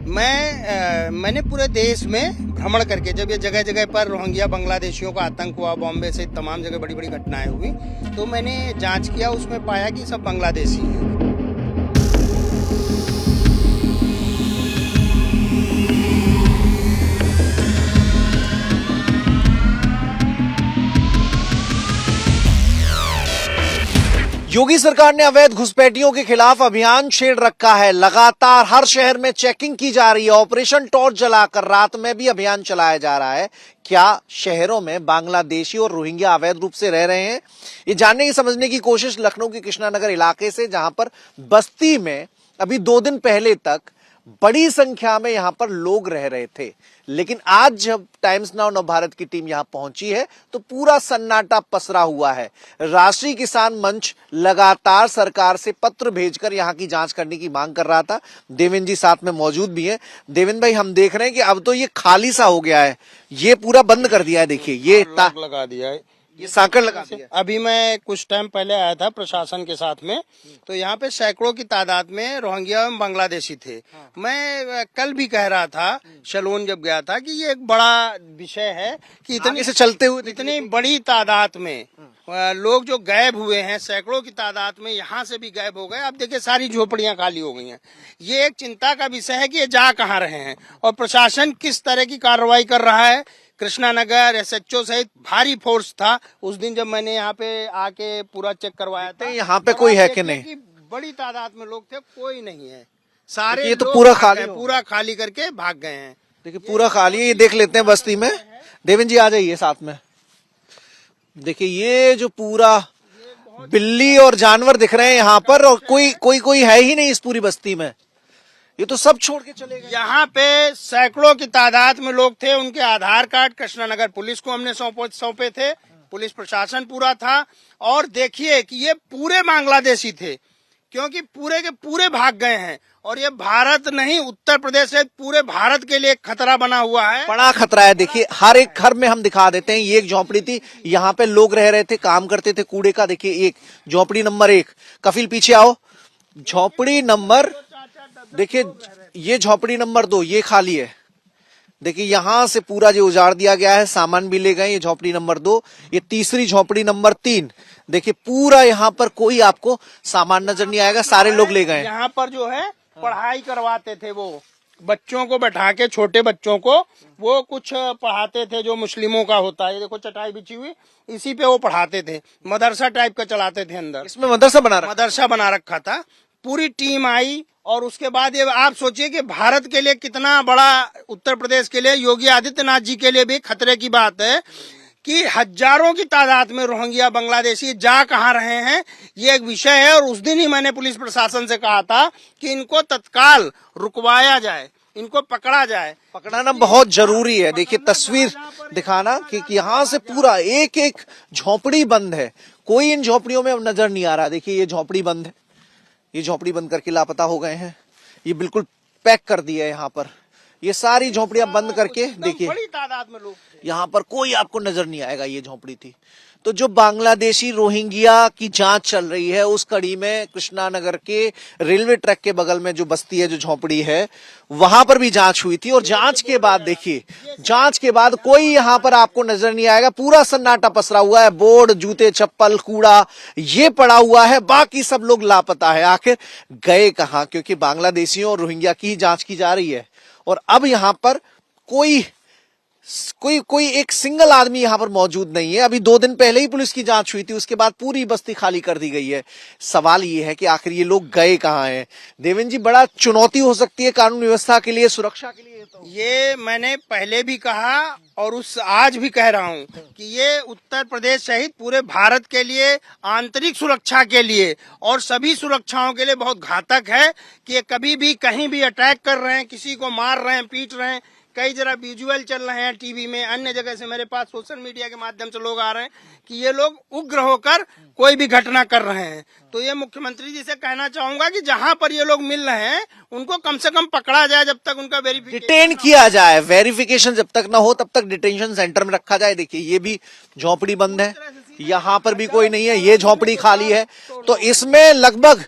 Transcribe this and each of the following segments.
मैंने पूरे देश में भ्रमण करके, जब ये जगह जगह पर रोहिंग्या बांग्लादेशियों का आतंक हुआ, बॉम्बे से तमाम जगह बड़ी बड़ी घटनाएं हुई, तो मैंने जांच किया, उसमें पाया कि सब बांग्लादेशी हैं। योगी सरकार ने अवैध घुसपैठियों के खिलाफ अभियान छेड़ रखा है। लगातार हर शहर में चेकिंग की जा रही है। ऑपरेशन टॉर्च जलाकर रात में भी अभियान चलाया जा रहा है। क्या शहरों में बांग्लादेशी और रोहिंग्या अवैध रूप से रह रहे हैं, ये जानने की समझने की कोशिश लखनऊ के कृष्णानगर इलाके से, जहां पर बस्ती में अभी 2 दिन पहले तक बड़ी संख्या में यहां पर लोग रह रहे थे, लेकिन आज जब टाइम्स नाउ नवभारत की टीम यहां पहुंची है तो पूरा सन्नाटा पसरा हुआ है। राष्ट्रीय किसान मंच लगातार सरकार से पत्र भेजकर यहां की जांच करने की मांग कर रहा था। देवेंद्र जी साथ में मौजूद भी हैं। देवेंद्र भाई, हम देख रहे हैं कि अब तो ये खाली सा हो गया है, ये पूरा बंद कर दिया है। देखिए, ये लगा दिया है, ये सांकड़ लगा दिया। अभी मैं कुछ टाइम पहले आया था प्रशासन के साथ में, तो यहाँ पे सैकड़ों की तादाद में रोहिंग्या एवं बांग्लादेशी थे। मैं कल भी कह रहा था, शलोन जब गया था, कि ये एक बड़ा विषय है कि इतनी से चलते हुए इतनी बड़ी तादाद में लोग जो गायब हुए हैं, सैकड़ों की तादाद में यहाँ से भी गायब हो गए। अब देखिए, सारी झोपड़ियां खाली हो गई हैं। ये एक चिंता का विषय है कि ये जा कहाँ रहे हैं और प्रशासन किस तरह की कार्रवाई कर रहा है। कृष्णानगर एसएचओ सहित भारी फोर्स था उस दिन जब मैंने यहाँ पे आके पूरा चेक करवाया था। यहाँ पे कोई है कि नहीं? बड़ी तादाद में लोग थे, कोई नहीं है, सारे ये तो पूरा खाली करके भाग गए हैं। देखिए, पूरा खाली है। ये देख लेते हैं बस्ती में। देवेंद्र जी आ जाइए साथ में। देखिए, ये जो पूरा बिल्ली और जानवर दिख रहे हैं यहाँ पर, और कोई है ही नहीं इस पूरी बस्ती में। ये तो सब छोड़ के चले गए। यहाँ पे सैकड़ों की तादाद में लोग थे। उनके आधार कार्ड कृष्णानगर पुलिस को हमने सौंपे थे। पुलिस प्रशासन पूरा था। और देखिए कि ये पूरे बांग्लादेशी थे, क्योंकि पूरे के पूरे भाग गए हैं। और ये भारत नहीं, उत्तर प्रदेश से पूरे भारत के लिए खतरा बना हुआ है, बड़ा खतरा है। देखिए, हर एक घर में हम दिखा देते हैं। ये एक झोपड़ी थी, यहाँ पे लोग रह रहे थे, काम करते थे कूड़े का। देखिए, एक झोपड़ी नंबर 1, कफिल पीछे आओ। झोपड़ी नंबर, देखिए ये झोपड़ी नंबर 2, ये खाली है। देखिए, यहां से पूरा जो उजाड़ दिया गया है, सामान भी ले गए। ये झोपड़ी नंबर 2, ये तीसरी झोपड़ी नंबर 3। देखिए, पूरा यहाँ पर कोई आपको सामान नजर नहीं आएगा, सारे लोग ले गए। यहाँ पर जो है पढ़ाई करवाते थे, वो बच्चों को बैठा के, छोटे बच्चों को वो कुछ पढ़ाते थे जो मुस्लिमों का होता है। ये देखो चटाई बिछी हुई, इसी पे वो पढ़ाते थे। मदरसा टाइप का चलाते थे अंदर। इसमें मदरसा बना रखा था। पूरी टीम आई और उसके बाद ये आप सोचिए कि भारत के लिए कितना बड़ा, उत्तर प्रदेश के लिए, योगी आदित्यनाथ जी के लिए भी खतरे की बात है कि हजारों की तादाद में रोहिंग्या बांग्लादेशी जा कहाँ रहे हैं, ये एक विषय है। और उस दिन ही मैंने पुलिस प्रशासन से कहा था कि इनको तत्काल रुकवाया जाए, इनको पकड़ा जाए। पकड़ाना बहुत जरूरी है। देखिए, तस्वीर दिखाना कि यहाँ से पूरा एक एक झोपड़ी बंद है, कोई इन झोपड़ियों में अब नजर नहीं आ रहा। देखिए, ये झोपड़ी बंद है, ये झोपड़ी बंद करके लापता हो गए हैं। ये बिल्कुल पैक कर दिया है यहाँ पर। ये सारी झोपड़ियां बंद करके, देखिए बड़ी तादाद में लोग, यहाँ पर कोई आपको नजर नहीं आएगा। ये झोपड़ी थी। तो जो बांग्लादेशी रोहिंग्या की जांच चल रही है, उस कड़ी में कृष्णानगर के रेलवे ट्रैक के बगल में जो बस्ती है, जो झोपड़ी है, वहां पर भी जांच हुई थी। और जांच के बाद देखिए, जांच के बाद कोई यहाँ पर आपको नजर नहीं आएगा। पूरा सन्नाटा पसरा हुआ है। बोर्ड, जूते, चप्पल, कूड़ा ये पड़ा हुआ है। बाकी सब लोग लापता है। आखिर गए कहाँ? क्योंकि बांग्लादेशियों और रोहिंग्या की ही जांच की जा रही है। और अब यहाँ पर कोई एक सिंगल आदमी यहां पर मौजूद नहीं है। अभी 2 दिन पहले ही पुलिस की जांच हुई थी, उसके बाद पूरी बस्ती खाली कर दी गई है। सवाल ये है कि आखिर ये लोग गए कहां हैं? देवेंद्र जी, बड़ा चुनौती हो सकती है कानून व्यवस्था के लिए, सुरक्षा के लिए। तो ये मैंने पहले भी कहा और आज भी कह रहा हूं कि ये उत्तर प्रदेश सहित पूरे भारत के लिए, आंतरिक सुरक्षा के लिए और सभी सुरक्षाओं के लिए बहुत घातक है कि ये कभी भी कहीं भी अटैक कर रहे हैं, किसी को मार रहे हैं, पीट रहे हैं। कई जरा विजुअल चल रहे हैं टीवी में, अन्य जगह से मेरे पास सोशल मीडिया के माध्यम से लोग आ रहे हैं कि ये लोग उग्र होकर कोई भी घटना कर रहे हैं। तो ये मुख्यमंत्री जी से कहना चाहूंगा कि जहां पर ये लोग मिल रहे हैं उनको कम से कम पकड़ा जाए, जब तक उनका डिटेन किया जाए। वेरिफिकेशन जब तक न हो तब तक डिटेंशन सेंटर में रखा जाए। देखिए, ये भी झोपड़ी बंद है, यहाँ पर भी कोई नहीं है, ये झोपड़ी खाली है। तो इसमें लगभग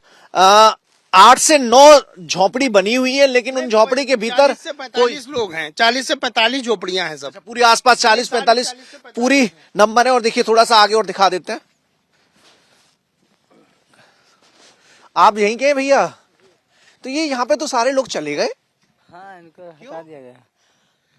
8 से 9 झोपड़ी बनी हुई है, लेकिन उन झोपड़ी के भीतर 40 से 45 लोग हैं, 40 से 45 झोपड़ियां हैं सब। पूरी आसपास 40-45 पूरी नंबर है। और देखिए थोड़ा सा आगे और दिखा देते हैं। आप यहीं के हैं भैया? तो ये यहाँ पे तो सारे लोग चले गए। हाँ, इनको हटा दिया गया।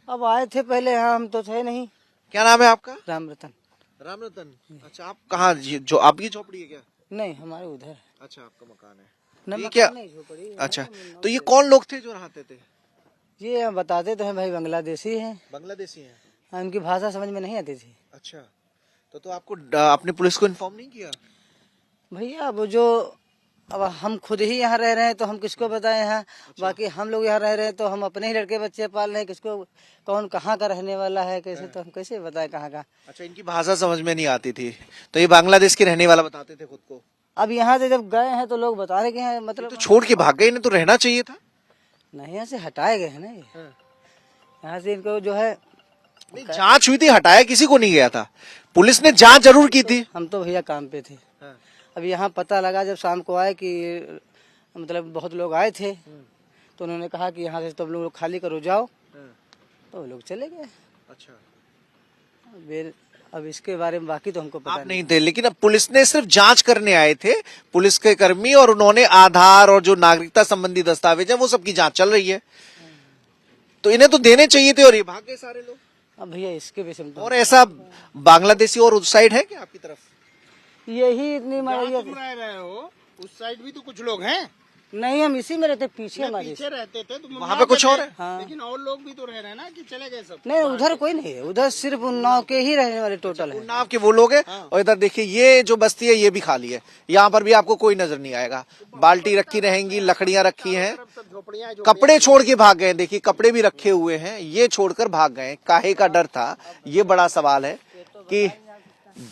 अब आए थे पहले, हाँ हम तो थे नहीं। क्या नाम है आपका? राम रतन। राम रतन। अच्छा, आप कहाँ, जो आपकी झोपड़ी है क्या? नहीं, हमारे उधर। अच्छा, आपका मकान है। न, ये क्या? नहीं, झोपड़ी। अच्छा, तो ये कौन लोग थे जो रहते थे? ये हम बताते तो हैं भाई, बांग्लादेशी हैं। बांग्लादेशी हैं। हाँ, उनकी भाषा समझ में नहीं आती थी। अच्छा, तो आपको आपने पुलिस को इन्फॉर्म नहीं किया? भैया अब अब हम खुद ही यहाँ रह रहे हैं तो हम किसको बताएं यहाँ। बाकी हम लोग यहाँ रह रहे हैं तो हम अपने ही लड़के बच्चे पाल रहे हैं, किसको कौन कहाँ का रहने वाला है कैसे, तो हम कैसे बताएं कहाँ का। अच्छा, इनकी भाषा समझ में नहीं आती थी, तो ये बांग्लादेश के रहने वाला बताते थे खुद को। अब यहाँ से जब गए हैं तो लोग बता रहे कि हैं, मतलब तो छोड़ के भाग गए, इन्हें तो रहना चाहिए था। नहीं, यहाँ से हटाए गए हैं ना ये। यहाँ से इनको जो है, नहीं, जांच हुई थी, हटाया किसी को नहीं गया था। पुलिस ने जांच जरूर की थी। हम तो भैया काम पे थे। अब यहाँ पता लगा जब शाम को आए कि मतलब बहुत लोग आए थे, तो उन्होंने कहा कि यहाँ से तुम लोग खाली करो जाओ, तो लोग चले गए। अच्छा, अब इसके बारे में बाकी तो हमको पता आप नहीं थे, लेकिन अब पुलिस ने सिर्फ जांच करने आए थे, पुलिस के कर्मी, और उन्होंने आधार और जो नागरिकता संबंधी दस्तावेज है वो सबकी जांच चल रही है। तो इन्हें तो देने चाहिए थे और ये भाग गए सारे लोग। अब भैया इसके विषय में और ऐसा बांग्लादेशी और उस साइड है क्या आपकी तरफ? यही इतनी जहाँ तुम रह रहे हो उस साइड भी तो कुछ लोग हैं। नहीं, हम इसी में रहते, पीछे हमारे। पीछे रहते थे तो वहाँ पे कुछ और है। हाँ। लेकिन और लोग भी तो रह रहे हैं ना, कि चले गए सब? नहीं, उधर कोई नहीं है, उधर सिर्फ उन्नाव के ही रहने वाले टोटल है। उन्नाव के वो लोग हैं। और इधर देखिए ये जो बस्ती है ये भी खाली है, यहाँ पर भी आपको कोई नजर नहीं आएगा। बाल्टी रखी रहेंगी, लकड़ियां रखी हैं, कपड़े छोड़ के भाग गए। देखिए कपड़े भी रखे हुए हैं, ये छोड़कर भाग गए। काहे का डर था, ये बड़ा सवाल है कि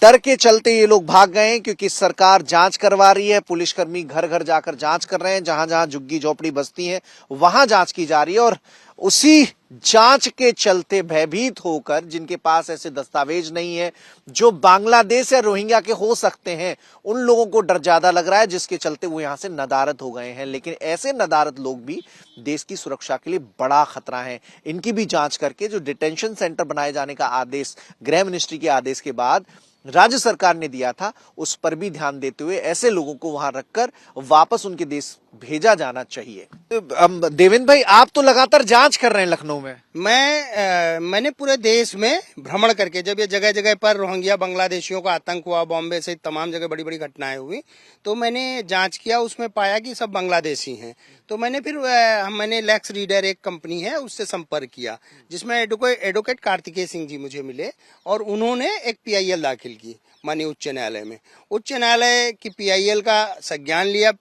डर के चलते ये लोग भाग गए हैं, क्योंकि सरकार जांच करवा रही है, पुलिसकर्मी घर घर जाकर जांच कर रहे हैं, जहां जहां झुग्गी झोपड़ी बस्ती है वहां जांच की जा रही है। और उसी जांच के चलते भयभीत होकर, जिनके पास ऐसे दस्तावेज नहीं है, जो बांग्लादेश या रोहिंग्या के हो सकते हैं, उन लोगों को डर ज्यादा लग रहा है, जिसके चलते वो यहां से नदारद हो गए हैं। लेकिन ऐसे नदारद लोग भी देश की सुरक्षा के लिए बड़ा खतरा है। इनकी भी जांच करके जो डिटेंशन सेंटर बनाए जाने का आदेश गृह मिनिस्ट्री के आदेश के बाद राज्य सरकार ने दिया था, उस पर भी ध्यान देते हुए ऐसे लोगों को वहां रखकर वापस उनके देश भेजा जाना चाहिए। देवेंद्र भाई, आप तो लगातार जांच कर रहे हैं लखनऊ में। मैंने पूरे देश में भ्रमण करके, जब ये जगह जगह पर रोहिंग्या बांग्लादेशियों का आतंक हुआ, बॉम्बे से तमाम जगह बड़ी बड़ी घटनाएं हुई, तो मैंने जांच किया, उसमें पाया कि सब बांग्लादेशी हैं। तो मैंने लेक्स रीडर एक कंपनी है उससे संपर्क किया, जिसमें एडवोकेट कार्तिकेय सिंह जी मुझे मिले, और उन्होंने एक PIL दाखिल की माननीय उच्च न्यायालय में। उच्च न्यायालय की PIL का संज्ञान लिया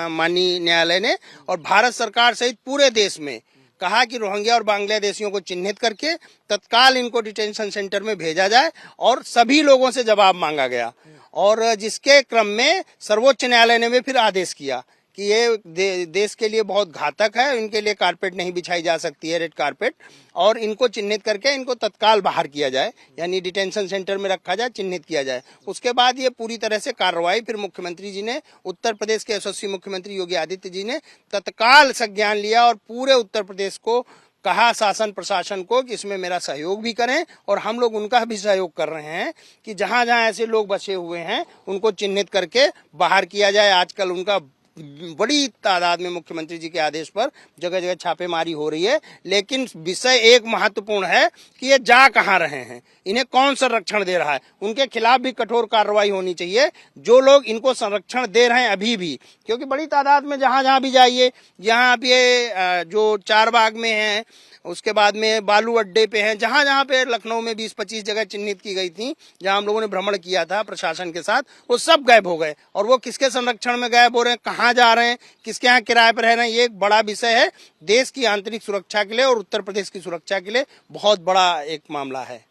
माननीय न्यायालय ने, और भारत सरकार सहित पूरे देश में कहा कि रोहिंग्या और बांग्लादेशियों को चिन्हित करके तत्काल इनको डिटेंशन सेंटर में भेजा जाए, और सभी लोगों से जवाब मांगा गया। और जिसके क्रम में सर्वोच्च न्यायालय ने भी फिर आदेश किया कि ये देश के लिए बहुत घातक है, इनके लिए कारपेट नहीं बिछाई जा सकती है, रेड कारपेट, और इनको चिन्हित करके इनको तत्काल बाहर किया जाए, यानी डिटेंशन सेंटर में रखा जाए, चिन्हित किया जाए। उसके बाद ये पूरी तरह से कार्रवाई फिर मुख्यमंत्री जी ने, उत्तर प्रदेश के यशस्वी मुख्यमंत्री योगी आदित्य जी ने तत्काल संज्ञान लिया, और पूरे उत्तर प्रदेश को कहा, शासन प्रशासन को, कि इसमें मेरा सहयोग भी करें, और हम लोग उनका भी सहयोग कर रहे हैं कि जहां जहां ऐसे लोग बचे हुए हैं उनको चिन्हित करके बाहर किया जाए। आजकल उनका बड़ी तादाद में मुख्यमंत्री जी के आदेश पर जगह जगह छापेमारी हो रही है। लेकिन विषय एक महत्वपूर्ण है कि ये जा कहां रहे हैं, इन्हें कौन संरक्षण दे रहा है, उनके खिलाफ भी कठोर कार्रवाई होनी चाहिए, जो लोग इनको संरक्षण दे रहे हैं अभी भी। क्योंकि बड़ी तादाद में जहां जहां भी जाइए, यहाँ आप ये जो चारबाग में है, उसके बाद में बालू अड्डे पे हैं, जहां जहां पे लखनऊ में 20-25 जगह चिन्हित की गई थी, जहां हम लोगों ने भ्रमण किया था प्रशासन के साथ, वो सब गायब हो गए। और वो किसके संरक्षण में गायब हो रहे हैं, कहां जा रहे हैं, किसके यहाँ किराए पर रह रहे हैं, ये एक बड़ा विषय है। देश की आंतरिक सुरक्षा के लिए और उत्तर प्रदेश की सुरक्षा के लिए बहुत बड़ा एक मामला है।